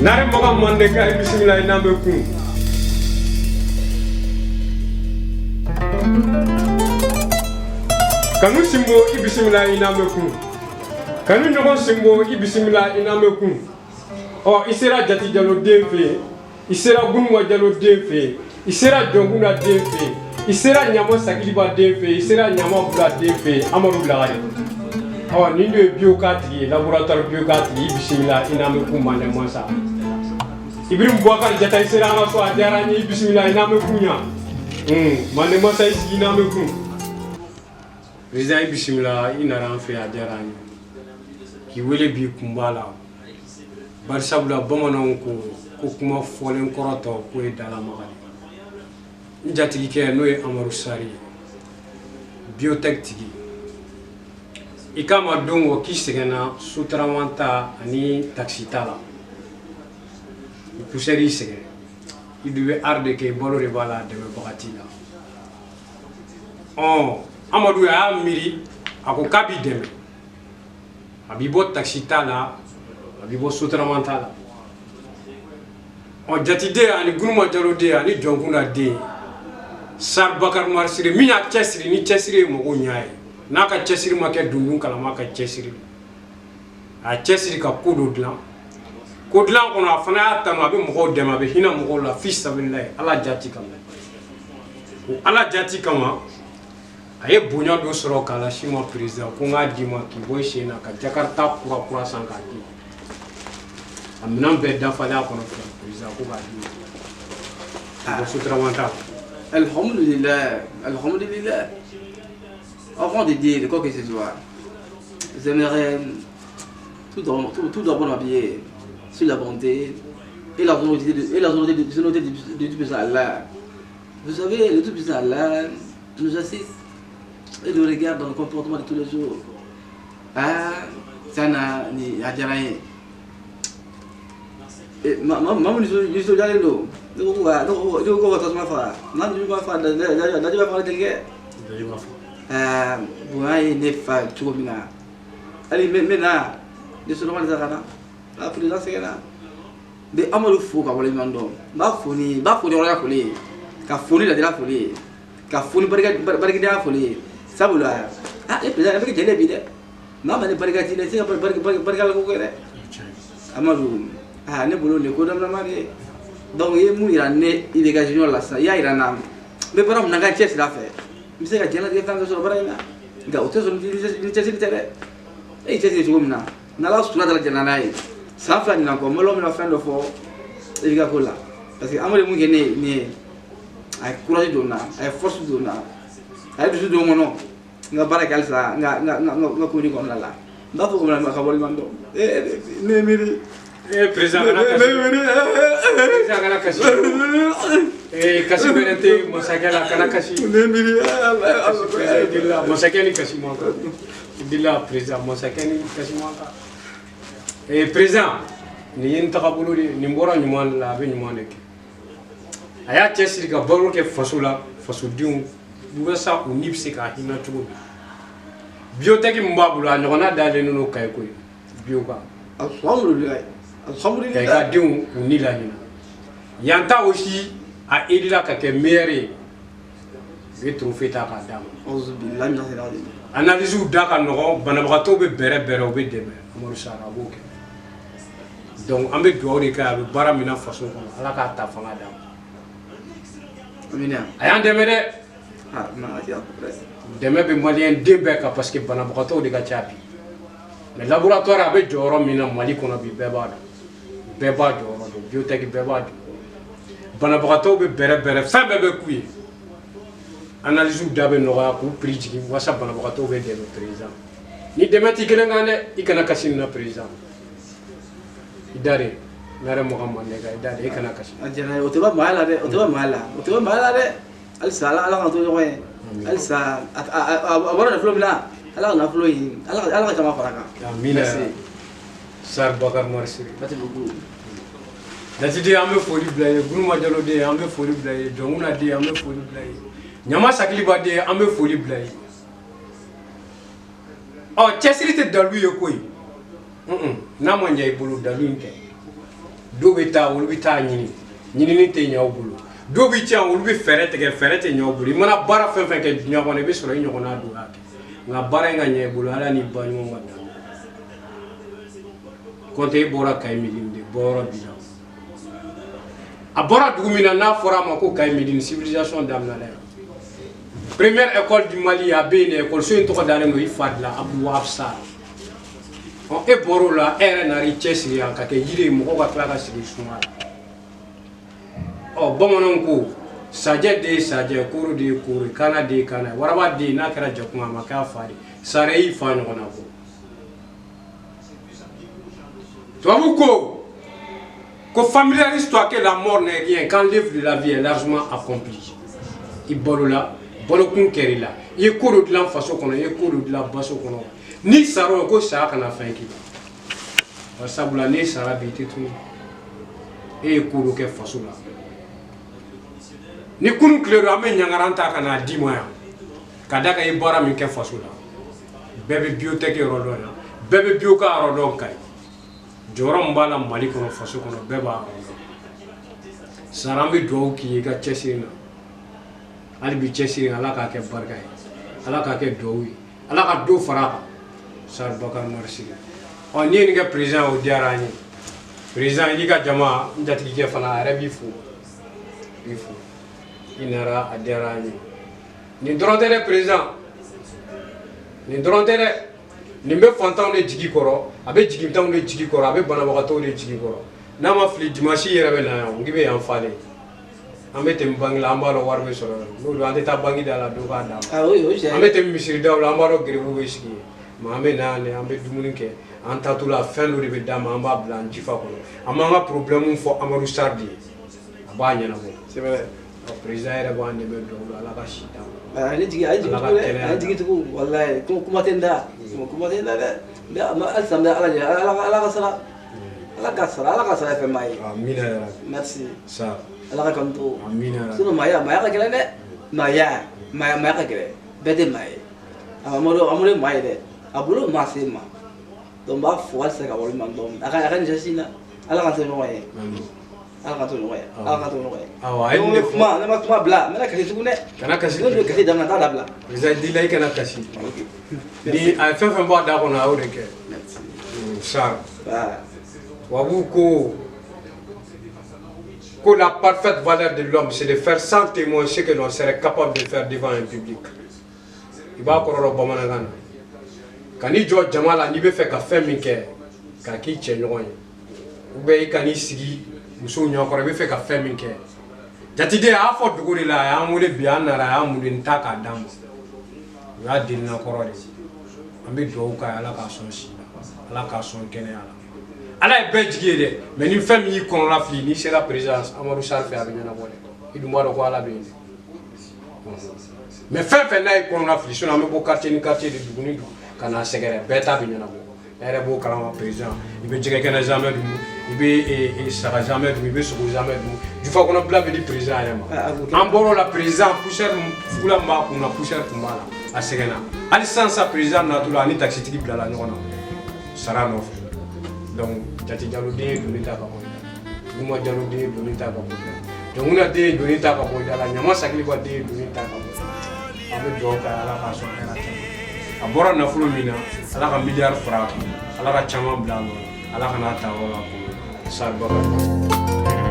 nare moga mande ka bismillah ina be kun kanu simbo bismillah ina be kun kanu nyogon simbo bismillah ina be kun o isera jati jalo denfe isera gunwa jalo denfe isera jonguna denfe isera nyamo sakiliba denfe isera nyamo bula denfe amaru blagare o nindo biokati laboratoire biokati bismillah ina be kun mane monsa Ibrahim Boubacar Diatta isera nga so ajarani bismillah ina be kunya mane monsa ina be kun Rizai bismillah ina ran fe ajarani ki wele bi kumbala barsabula bamanan ko kuma folen koroto ko e dala magani njati ke no e Amaru Sari biotech tigi ikama dongo kisegena sutramanta ani taxitala puseri sege iduwe arde ke bolore bala de bakatila Amadou ya miri ako kabi deme abibo taxitala abibo sutramantala o jatide ani gunuma jalode ani jonkuna de Sar Bakar Marsiri minya chesiri ni chesiri mo nyaay naka chesiri make dundun kala maka chesiri a chesiri ka kodo dlan kono afana atama be mo dema be hina mo la fils billahi ala jati kama ala jati kama aye bonya do soro kala shima president ko ngadi ma ki boy shena ka Jakarta kura sanka ki amnan be da fala ko no president ko ngadi ko sutramanta alhamdulillah avant de dire quoi que ce soit j'aimerais tout d'abord m'appuyer sur la bonté et la volonté de tout Allah. Vous savez, le tout Allah nous assiste et nous regarde dans le comportement de tous les jours. Ça n'a ni à dire rien. Maman, nous sommes allés là. Nous ne bolo ne ko dama mari donc ye mu ira ne irrigation la sa ya ira na be bara mun ga chess la fe mi se ga jela de tanga so bara ina ga o teso ni chess tere e chess ni chumna na la sura dala jana nai sa fa ni na ko molo mi na fendo fo e ga kola parce que amore mu gene ni ay courage dona ay force dona ay bisu do mono nga bara kal sa nga ko ni ko la ba fo ko na ka bol mando ne miri président kana kasi kasi benete mosakela kana kasi mosakeni kasi monka dilla président mosakeni kasi monka président ni yenta kabulu ni mbora nyuman la be nyuman ke aya chesiri ka bolo ke fasula fasudun buga sa unipse ka hina tugo bioteki mbabulu anyona dale no kay koy bioka alhamdulillah ka diu unila hina yanta aussi a edila ka ke mere be trophée ta ka dam auzu billahi minash shaitanir analyse u da ka no banabagato be bere o be deme Amaru Sari aboke donc ambe duwari ka be bara mina faso ko ala ka ta fanga dam amina ayan deme de na ya presque deme be malien dembe ka parce que banabagato de ka chapi mais laboratoire abe joro mina mali kono bi beba joro do biotech beba banabagato be bere fambe be kuyi analyse dabe no ga ku prix wasa banabagato be de président ni demati kelengane ikana kasina président idare nare Muhammad ne ga idare ikana kasin ajana oteba mala de al sala ala to yo al sa abora na flomla ala na floyin ala kama faraka amina Sar Bakar Marsiri merci beaucoup dati de ambe foli blaye guruma jalo de ambe foli blaye jonguna de ambe foli blaye nyama sakili ba de ambe foli blaye chesiri te dalu ye koy na mo nyay bulu dalu inte dɔw bɛ taa olu bɛ taa ɲinini tɛ ɲɛ u bolo dɔw bɛ tiɲɛ olu bɛ fɛɛrɛ tigɛ fɛɛrɛ tɛ ɲɛ u bolo i mana baara fɛn fɛn kɛ diɲɛ kɔnɔ i bɛ sɔrɔ i ɲɔgɔnna don a kɛ nka baara in ka ɲɛ i bolo ala ni ba ɲɔgɔn ka da kɔntɛ i bɔra Kayi Medine de bɔyɔrɔ b'i la a bɔra dugu min na n'a fɔra a ma ko Kayi Medine civilisation daminɛna yan première école du Mali a bɛ yen école in tɔgɔ dalen don i fa de la Abdou Wahab Sarr e bɔra o la e yɛrɛ nana i cɛsiri yan ka kɛ yiri ye mɔgɔw ka tila ka sigi suma la bamananw ko sajɛ de ye sajɛ koro de ye koro kana de ye kana waraba de ye n'a kɛra jakuma a ma k'a fa de sare y'i fa ɲɔgɔn na ko tubabu ko familiarise-toi que la mort n'est rien quand l'œuvre de la vie est largement accomplie i balola balokun kɛr'i la i ye ko dɔ dilan faso kɔnɔ i ye ko dɔ dilan baso kɔnɔ ni sara o ko saya kana fɛn k'i la sabula ne sara bi i tɛ tunu e ye ko dɔ kɛ faso la ni kunun tile don an bɛ ɲangaran ta ka n'a d'i ma yan ka da kan i baara min kɛ faso la bɛɛ bɛ biotech yɔrɔ dɔn yan bɛɛ bɛ bio ka yɔrɔ dɔn Kayi jɔyɔrɔ min b'a la Mali kɔnɔ faso kɔnɔ bɛɛ b'a yɔrɔ dɔn sara an bɛ dugawu k'i ye i ka cɛsiri na hali bi cɛsiri ala k'a kɛ barika ye ala k'a kɛ dugawu ye ala ka do fara a kan Sar Bakar Marsi n'i ye nin kɛ président o diyara an ye président i ka jama n jatigikɛ fana a yɛrɛ b'i fo i nara a diyara an ye nin dɔrɔn tɛ dɛ président nin dɔrɔn tɛ dɛ nin bɛ fantanw de jigi kɔrɔ a bɛ jigintanw de jigi kɔrɔ a bɛ banabagatɔw de jigi kɔrɔ n'a ma fili dimanche yɛrɛ bɛ na yan n k'i bɛ yan falen an bɛ tɛmɛ banque la an b'a dɔn wari bɛ sɔrɔ n'o don an tɛ taa banque da la dɔ k'a d'a ma an bɛ tɛmɛ misiri daw la an b'a dɔn grève bɛ sigi mais an bɛ na yan an bɛ dumuni kɛ an tatɔla fɛn dɔ de bɛ d'a ma an b'a bila an jifa kɔnɔ an b'an ka problème fɔ Amadou Sarr de ye a b'a ɲɛnabɔ président yɛrɛ b'an dɛmɛ dɔw la ala ka si d'a ma ale jigi tugu wallahi kuma tɛ n da dɛ halisa n bɛ ala ka sara ala ka sara fɛn maa ye amina ya rabbi merci sa ala ka kanu to amina sinon maaya ka gɛlɛn dɛ maaya ka gɛlɛn bɛɛ tɛ maa ye Amadou ye maa ye dɛ a bolo maa se ma donc n b'a fɔ halisa ka wale man dɔn a ka nin jɛsi na ala ka to ɲɔgɔn ye ala ka to ɲɔgɔn ye ala ka to ɲɔgɔn ye awɔ a ye ne kuma ne ma kuma bila n bɛna kasi tugun dɛ kana kasi ne bɛ kasi daminɛ t'a dabila président dila i kana kasi ni a ye fɛn fɛn bɔ a da kɔnɔ a y'o de kɛ Sarr tubabu ko la parfaite valeur de l'homme c'est de faire sans témoin ce que l'on serait capable de faire devant un public i b'a kɔrɔ dɔn bamanankan na ka n'i jɔ jama la n'i bɛ fɛ ka fɛn min kɛ k'a k'i cɛ ɲɔgɔn ye ou bien i ka n'i sigi musow ɲɔkɔrɔ i bɛ fɛ ka fɛn min kɛ jatiden a y'a fɔ dugu de la a y'an wele bi an nana a y'a mun ta k'a d'a ma o y'a delina kɔrɔ de an bɛ dugawu k'a ye ala k'a sɔn si la ala k'a sɔn kɛnɛya la ala ye bɛɛ jigi ye dɛ mais ni fɛn min y'i kɔnɔna fili n'i sera présidence Amadou Sarr fɛ a bɛ ɲɛnabɔ dɛ i dun b'a dɔn ko ala bɛ yen dɛ mais fɛn fɛn n'a ye kɔnɔna fili sinon an bɛ bɔ quartier ni quartier de dugu ni dugu ka n'a sɛgɛrɛ bɛɛ ta bɛ ɲɛnabɔ e yɛrɛ b'o kalama président i bɛ jɛgɛ kɛnɛ zamɛ dun i bɛ saga zamɛ dun i bɛ sogo zamɛ dun jufa kɔnɔ bila bɛ di président yɛrɛ ma an bɔr'o la président poussière fugula min b'a kun na poussière tun b'a la a sɛgɛnna hali sisan sa président natɔla ani taxitigi bilala ɲɔgɔn na sara nɔfɛ donc Jati Jallow den ye doni ta ka bɔ i da Duma Jallow den ye doni ta ka bɔ i da Jɔnkuna den ye doni ta ka bɔ i da la Ɲama Sakiliba den ye doni ta ka bɔ an bɛ dugawu kɛ ala k'a sɔn hɛrɛ a bɔra nafolo min na ala ka miliyari fara a kan ala ka caman bila a nɔ la ala ka n'a ta yɔrɔ la ko Sar Bakar